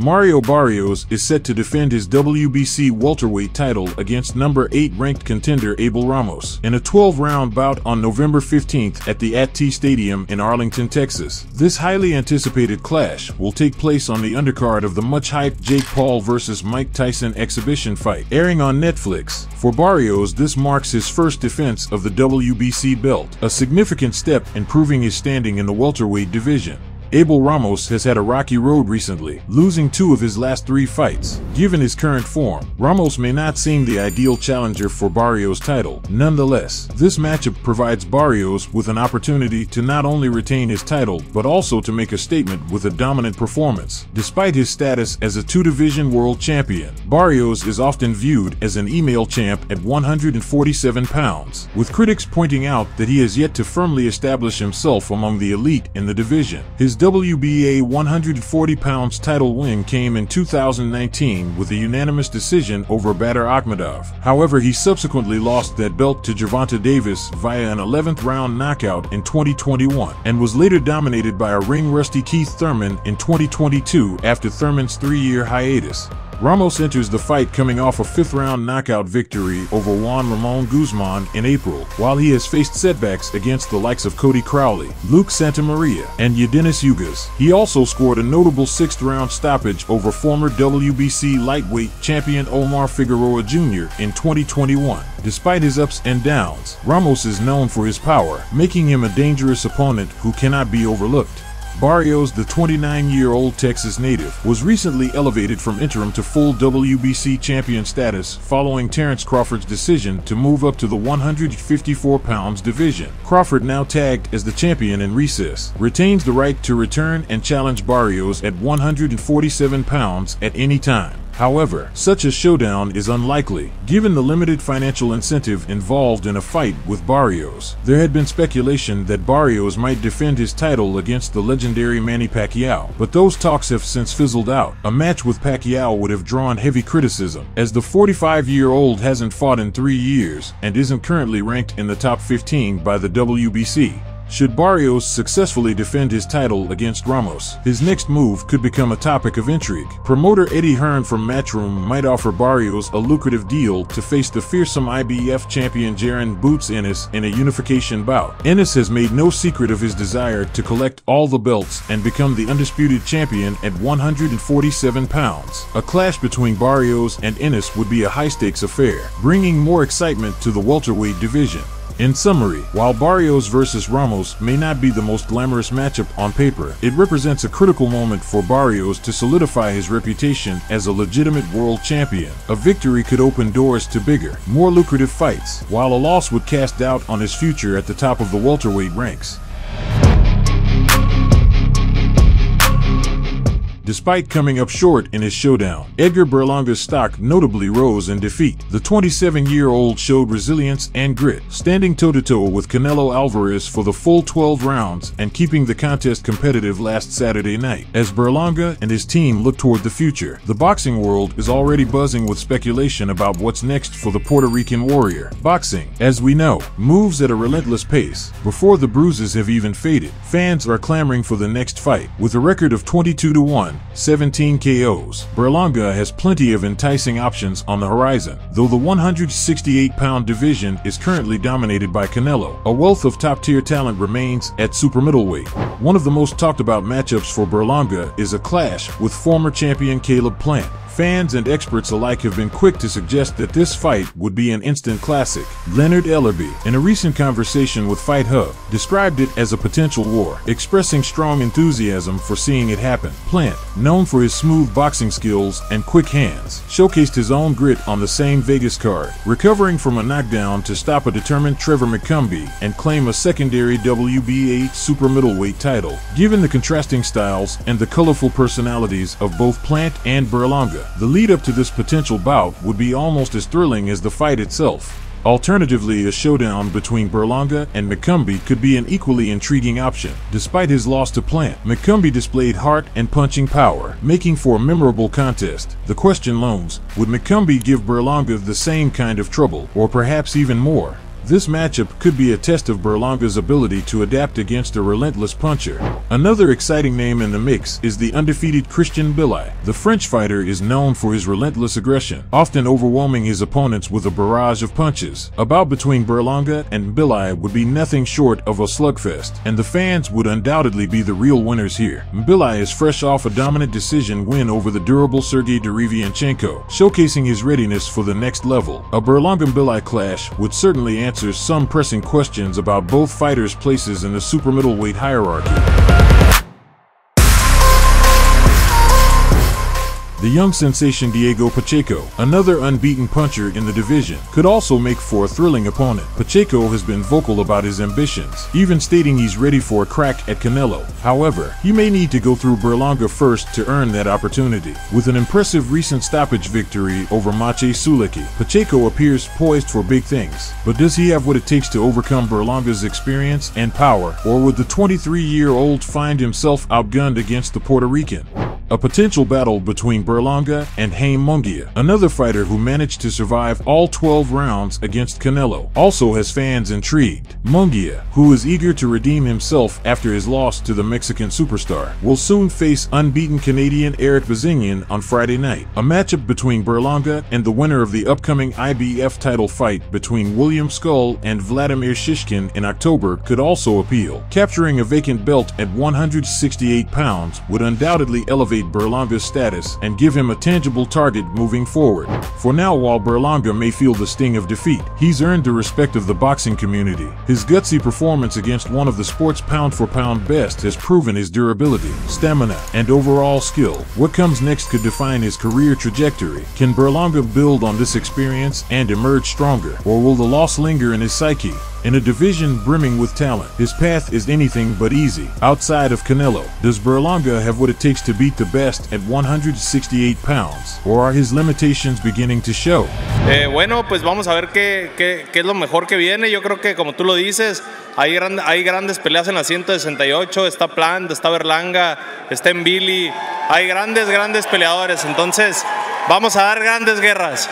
Mario Barrios is set to defend his WBC welterweight title against number 8 ranked contender Abel Ramos in a 12-round bout on November 15th at the AT&T Stadium in Arlington, Texas. This highly anticipated clash will take place on the undercard of the much-hyped Jake Paul vs. Mike Tyson exhibition fight, airing on Netflix. For Barrios, this marks his first defense of the WBC belt, a significant step in proving his standing in the welterweight division. Abel Ramos has had a rocky road recently, losing 2 of his last 3 fights. Given his current form, Ramos may not seem the ideal challenger for Barrios' title. Nonetheless, this matchup provides Barrios with an opportunity to not only retain his title, but also to make a statement with a dominant performance. Despite his status as a 2-division world champion, Barrios is often viewed as an email champ at 147 pounds, with critics pointing out that he has yet to firmly establish himself among the elite in the division. His WBA 140 pounds title win came in 2019 with a unanimous decision over Badr Akhmedov. However, he subsequently lost that belt to Gervonta Davis via an 11th round knockout in 2021 and was later dominated by a ring-rusty Keith Thurman in 2022 after Thurman's 3-year hiatus. Ramos enters the fight coming off a 5th-round knockout victory over Juan Ramon Guzman in April, while he has faced setbacks against the likes of Cody Crowley, Luke Santamaria, and Yadinis Ugas. He also scored a notable 6th-round stoppage over former WBC lightweight champion Omar Figueroa Jr. in 2021. Despite his ups and downs, Ramos is known for his power, making him a dangerous opponent who cannot be overlooked. Barrios, the 29-year-old Texas native, was recently elevated from interim to full WBC champion status following Terrence Crawford's decision to move up to the 154 pounds division. Crawford, now tagged as the champion in recess, retains the right to return and challenge Barrios at 147 pounds at any time. However, such a showdown is unlikely, given the limited financial incentive involved in a fight with Barrios. There had been speculation that Barrios might defend his title against the legendary Manny Pacquiao, but those talks have since fizzled out. A match with Pacquiao would have drawn heavy criticism, as the 45-year-old hasn't fought in 3 years and isn't currently ranked in the top 15 by the WBC. Should Barrios successfully defend his title against Ramos, his next move could become a topic of intrigue. Promoter Eddie Hearn from Matchroom might offer Barrios a lucrative deal to face the fearsome IBF champion Jaron Boots Ennis in a unification bout. Ennis has made no secret of his desire to collect all the belts and become the undisputed champion at 147 pounds. A clash between Barrios and Ennis would be a high-stakes affair, bringing more excitement to the welterweight division. In summary, while Barrios vs. Ramos may not be the most glamorous matchup on paper, it represents a critical moment for Barrios to solidify his reputation as a legitimate world champion. A victory could open doors to bigger, more lucrative fights, while a loss would cast doubt on his future at the top of the welterweight ranks. Despite coming up short in his showdown, Edgar Berlanga's stock notably rose in defeat. The 27-year-old showed resilience and grit, standing toe-to-toe with Canelo Alvarez for the full 12 rounds and keeping the contest competitive last Saturday night. As Berlanga and his team look toward the future, the boxing world is already buzzing with speculation about what's next for the Puerto Rican warrior. Boxing, as we know, moves at a relentless pace. Before the bruises have even faded, fans are clamoring for the next fight. With a record of 22-1, 17 KOs, Berlanga has plenty of enticing options on the horizon, though the 168-pound division is currently dominated by Canelo. A wealth of top-tier talent remains at super-middleweight. One of the most talked-about matchups for Berlanga is a clash with former champion Caleb Plant. Fans and experts alike have been quick to suggest that this fight would be an instant classic. Leonard Ellerby, in a recent conversation with Fight Hub, described it as a potential war, expressing strong enthusiasm for seeing it happen. Plant, known for his smooth boxing skills and quick hands, showcased his own grit on the same Vegas card, recovering from a knockdown to stop a determined Trevor McCumbee and claim a secondary WBA super middleweight title. Given the contrasting styles and the colorful personalities of both Plant and Berlanga, the lead-up to this potential bout would be almost as thrilling as the fight itself. Alternatively, a showdown between Berlanga and McCumbee could be an equally intriguing option. Despite his loss to Plant, McCumbee displayed heart and punching power, making for a memorable contest. The question looms, would McCumbee give Berlanga the same kind of trouble, or perhaps even more? This matchup could be a test of Berlanga's ability to adapt against a relentless puncher. Another exciting name in the mix is the undefeated Christian Mbilli. The French fighter is known for his relentless aggression, often overwhelming his opponents with a barrage of punches. A bout between Berlanga and Mbilli would be nothing short of a slugfest, and the fans would undoubtedly be the real winners here. Mbilli is fresh off a dominant decision win over the durable Sergey Derevianchenko, showcasing his readiness for the next level. A Berlanga-Mbilli clash would certainly answer some pressing questions about both fighters' places in the super middleweight hierarchy. The young sensation Diego Pacheco, another unbeaten puncher in the division, could also make for a thrilling opponent. Pacheco has been vocal about his ambitions, even stating he's ready for a crack at Canelo. However, he may need to go through Berlanga first to earn that opportunity. With an impressive recent stoppage victory over Maciej Sulecki, Pacheco appears poised for big things. But does he have what it takes to overcome Berlanga's experience and power, or would the 23-year-old find himself outgunned against the Puerto Rican? A potential battle between Berlanga and Munguia, another fighter who managed to survive all 12 rounds against Canelo, also has fans intrigued. Munguia, who is eager to redeem himself after his loss to the Mexican superstar, will soon face unbeaten Canadian Eric Bazinian on Friday night. A matchup between Berlanga and the winner of the upcoming IBF title fight between William Skull and Vladimir Shishkin in October could also appeal. Capturing a vacant belt at 168 pounds would undoubtedly elevate Berlanga's status and give him a tangible target moving forward. For now, while Berlanga may feel the sting of defeat, he's earned the respect of the boxing community. His gutsy performance against one of the sport's pound-for-pound best has proven his durability, stamina, and overall skill. What comes next could define his career trajectory. Can Berlanga build on this experience and emerge stronger, or will the loss linger in his psyche? In a division brimming with talent, his path is anything but easy. Outside of Canelo, does Berlanga have what it takes to beat the best at 168 pounds? Or are his limitations beginning to show? Bueno, pues vamos a ver qué es lo mejor que viene. Yo creo que, como tú lo dices, hay grandes peleas en la 168. Está Plant, está Berlanga, está Mbilli. Hay grandes peleadores. Entonces, vamos a dar grandes guerras.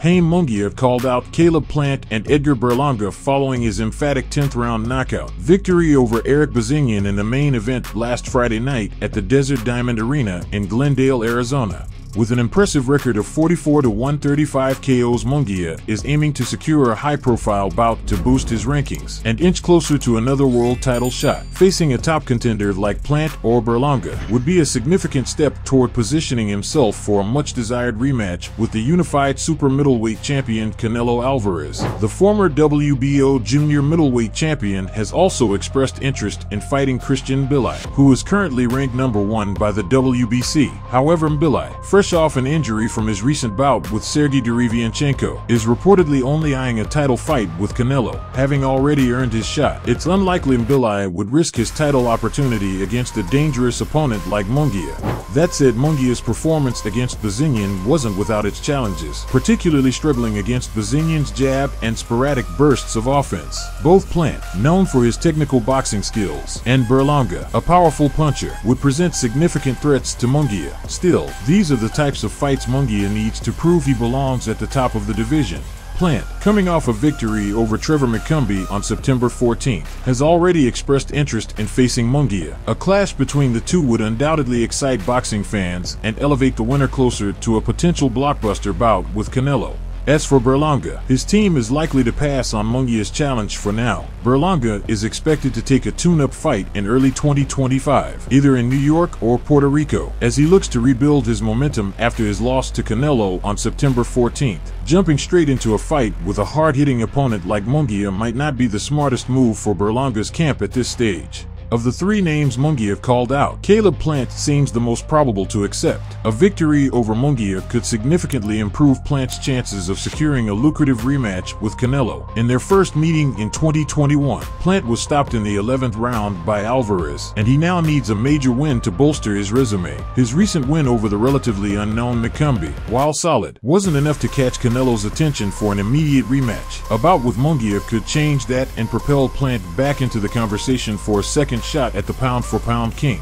Munguia called out Caleb Plant and Edgar Berlanga following his emphatic 10th round knockout victory over Eric Bazinian in the main event last Friday night at the Desert Diamond Arena in Glendale, Arizona. With an impressive record of 44-135 KOs, Munguia is aiming to secure a high-profile bout to boost his rankings and inch closer to another world title shot. Facing a top contender like Plant or Berlanga would be a significant step toward positioning himself for a much-desired rematch with the unified super middleweight champion Canelo Alvarez. The former WBO junior middleweight champion has also expressed interest in fighting Christian Mbilli, who is currently ranked #1 by the WBC. However, Mbilli, fresh off an injury from his recent bout with Sergey Derevianchenko, is reportedly only eyeing a title fight with Canelo, having already earned his shot. It's unlikely Mbilli would risk his title opportunity against a dangerous opponent like Munguia. That said, Munguia's performance against Bazinian wasn't without its challenges, particularly struggling against Bazinian's jab and sporadic bursts of offense. Both Plant, known for his technical boxing skills, and Berlanga, a powerful puncher, would present significant threats to Munguia. Still, these are the types of fights Munguia needs to prove he belongs at the top of the division. Plant, coming off a victory over Trevor McCumbee on September 14th, has already expressed interest in facing Munguia. A clash between the two would undoubtedly excite boxing fans and elevate the winner closer to a potential blockbuster bout with Canelo. As for Berlanga, his team is likely to pass on Munguia's challenge for now. Berlanga is expected to take a tune-up fight in early 2025, either in New York or Puerto Rico, as he looks to rebuild his momentum after his loss to Canelo on September 14th. Jumping straight into a fight with a hard-hitting opponent like Munguia might not be the smartest move for Berlanga's camp at this stage. Of the three names Munguia called out, Caleb Plant seems the most probable to accept. A victory over Munguia could significantly improve Plant's chances of securing a lucrative rematch with Canelo. In their first meeting in 2021, Plant was stopped in the 11th round by Alvarez, and he now needs a major win to bolster his resume. His recent win over the relatively unknown McCumbee, while solid, wasn't enough to catch Canelo's attention for an immediate rematch. A bout with Munguia could change that and propel Plant back into the conversation for a second shot at the pound-for-pound king.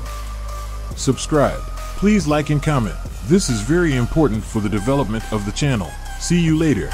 Subscribe. Please like and comment. This is very important for the development of the channel. See you later.